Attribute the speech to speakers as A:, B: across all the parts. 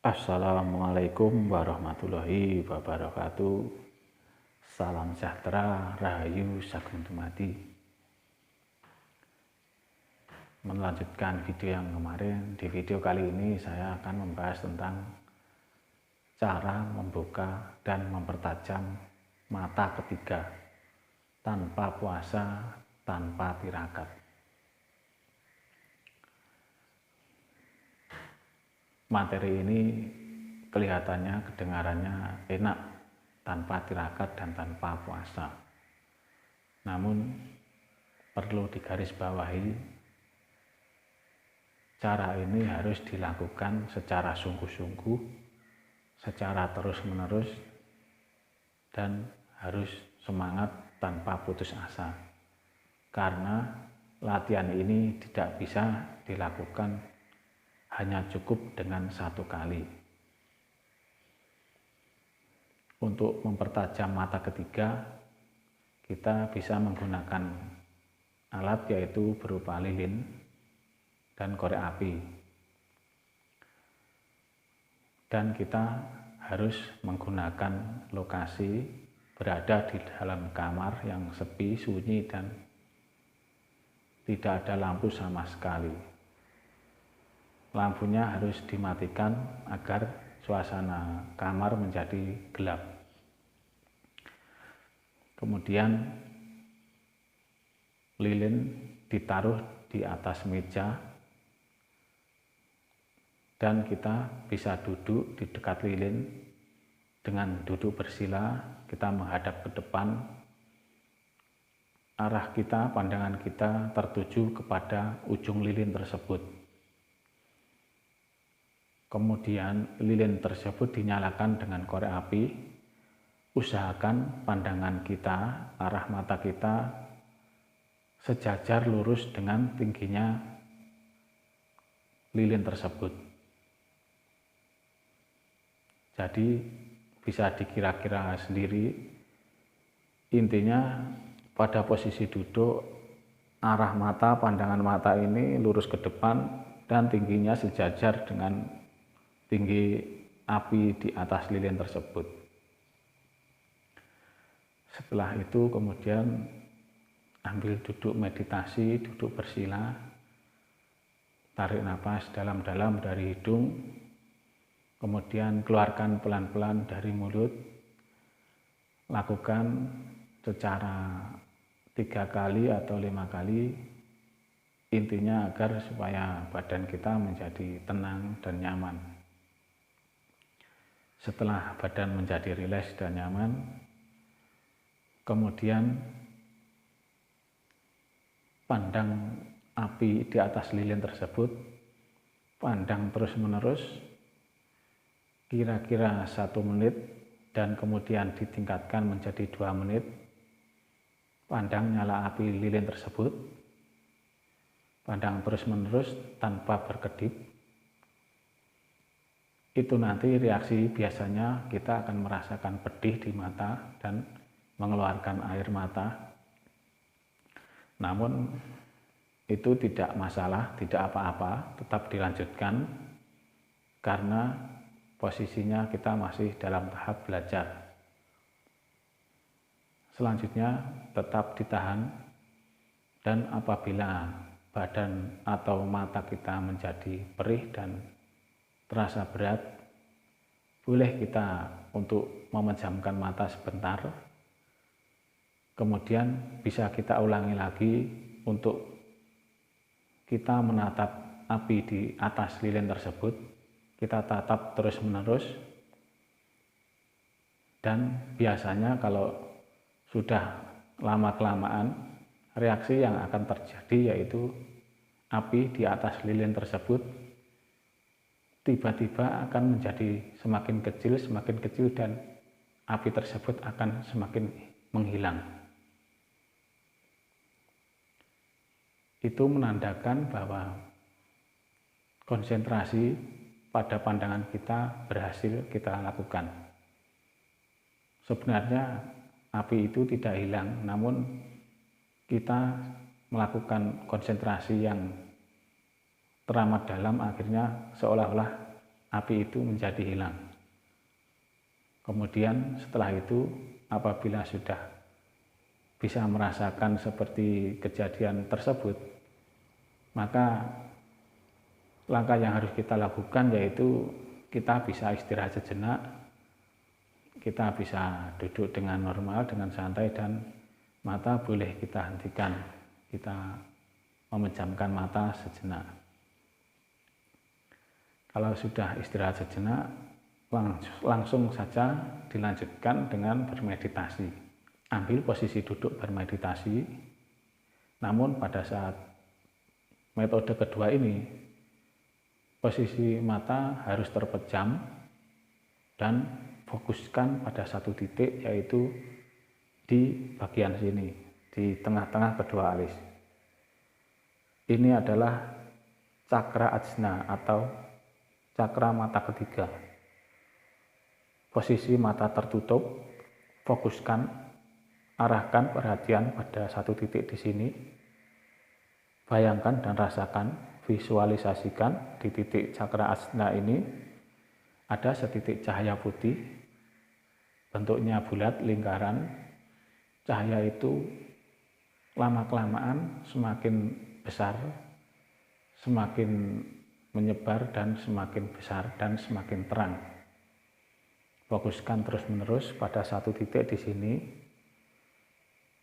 A: Assalamualaikum warahmatullahi wabarakatuh. Salam sejahtera, rahayu, sagung dumadi. Melanjutkan video yang kemarin, di video kali ini saya akan membahas tentang cara membuka dan mempertajam mata ketiga tanpa puasa, tanpa tirakat. Materi ini kelihatannya, kedengarannya enak tanpa tirakat dan tanpa puasa. Namun perlu digarisbawahi, cara ini harus dilakukan secara sungguh-sungguh, secara terus-menerus, dan harus semangat tanpa putus asa. Karena latihan ini tidak bisa dilakukan hanya cukup dengan satu kali. Untuk mempertajam mata ketiga, kita bisa menggunakan alat yaitu berupa lilin dan korek api. Dan kita harus menggunakan lokasi berada di dalam kamar yang sepi, sunyi, dan tidak ada lampu sama sekali. Lampunya harus dimatikan agar suasana kamar menjadi gelap. Kemudian lilin ditaruh di atas meja dan kita bisa duduk di dekat lilin. Dengan duduk bersila, kita menghadap ke depan. Arah kita, pandangan kita tertuju kepada ujung lilin tersebut. Kemudian lilin tersebut dinyalakan dengan korek api. Usahakan pandangan kita, arah mata kita sejajar lurus dengan tingginya lilin tersebut. Jadi bisa dikira-kira sendiri, intinya pada posisi duduk, arah mata, pandangan mata ini lurus ke depan dan tingginya sejajar dengan tinggi api di atas lilin tersebut. Setelah itu kemudian ambil duduk meditasi, duduk bersila, tarik nafas dalam-dalam dari hidung, kemudian keluarkan pelan-pelan dari mulut. Lakukan secara 3 kali atau 5 kali, intinya agar supaya badan kita menjadi tenang dan nyaman. Setelah badan menjadi rileks dan nyaman, kemudian pandang api di atas lilin tersebut, pandang terus-menerus kira-kira 1 menit dan kemudian ditingkatkan menjadi 2 menit. Pandang nyala api lilin tersebut, pandang terus-menerus tanpa berkedip. Itu nanti reaksi biasanya kita akan merasakan pedih di mata dan mengeluarkan air mata. Namun itu tidak masalah, tidak apa-apa, tetap dilanjutkan karena posisinya kita masih dalam tahap belajar. Selanjutnya tetap ditahan, dan apabila badan atau mata kita menjadi perih dan terasa berat, boleh kita untuk memejamkan mata sebentar. Kemudian bisa kita ulangi lagi untuk kita menatap api di atas lilin tersebut. Kita tatap terus-menerus, dan biasanya kalau sudah lama-kelamaan, reaksi yang akan terjadi yaitu api di atas lilin tersebut tiba-tiba akan menjadi semakin kecil, dan api tersebut akan semakin menghilang. Itu menandakan bahwa konsentrasi pada pandangan kita berhasil kita lakukan. Sebenarnya api itu tidak hilang, namun kita melakukan konsentrasi yang teramat dalam, akhirnya seolah-olah api itu menjadi hilang. Kemudian setelah itu apabila sudah bisa merasakan seperti kejadian tersebut, maka langkah yang harus kita lakukan yaitu kita bisa istirahat sejenak, kita bisa duduk dengan normal, dengan santai, dan mata boleh kita hentikan, kita memejamkan mata sejenak. Kalau sudah istirahat sejenak, langsung saja dilanjutkan dengan bermeditasi. Ambil posisi duduk bermeditasi, namun pada saat metode kedua ini, posisi mata harus terpejam dan fokuskan pada satu titik, yaitu di bagian sini, di tengah-tengah kedua alis. Ini adalah cakra ajna atau cakra mata ketiga. Posisi mata tertutup, fokuskan, arahkan perhatian pada satu titik di sini. Bayangkan dan rasakan, visualisasikan di titik cakra ajna ini ada setitik cahaya putih, bentuknya bulat, lingkaran. Cahaya itu lama-kelamaan semakin besar, semakin menyebar dan semakin besar dan semakin terang. Fokuskan terus-menerus pada satu titik di sini.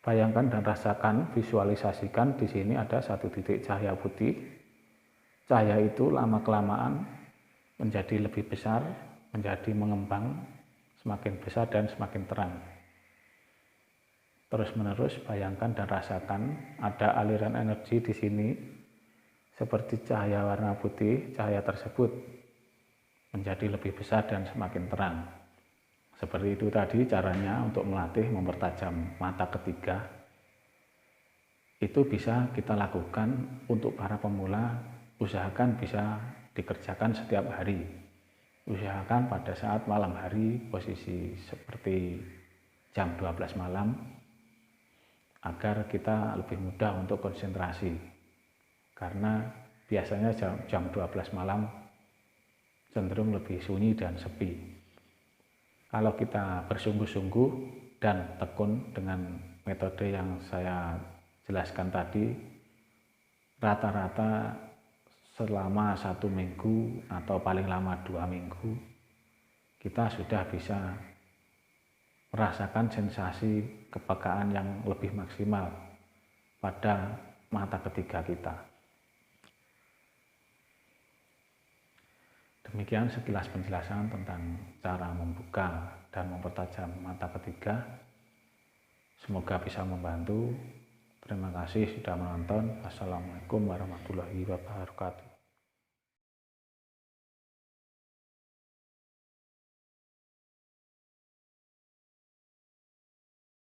A: Bayangkan dan rasakan, visualisasikan di sini ada satu titik cahaya putih. Cahaya itu lama-kelamaan menjadi lebih besar, menjadi mengembang, semakin besar dan semakin terang. Terus-menerus bayangkan dan rasakan ada aliran energi di sini seperti cahaya warna putih. Cahaya tersebut menjadi lebih besar dan semakin terang. Seperti itu tadi caranya untuk melatih mempertajam mata ketiga. Itu bisa kita lakukan untuk para pemula, usahakan bisa dikerjakan setiap hari. Usahakan pada saat malam hari, posisi seperti jam 12 malam, agar kita lebih mudah untuk konsentrasi. Karena biasanya jam 12 malam cenderung lebih sunyi dan sepi. Kalau kita bersungguh-sungguh dan tekun dengan metode yang saya jelaskan tadi, rata-rata selama 1 minggu atau paling lama 2 minggu, kita sudah bisa merasakan sensasi kepekaan yang lebih maksimal pada mata ketiga kita. Demikian sekilas penjelasan tentang cara membuka dan mempertajam mata ketiga. Semoga bisa membantu. Terima kasih sudah menonton. Wassalamualaikum warahmatullahi wabarakatuh.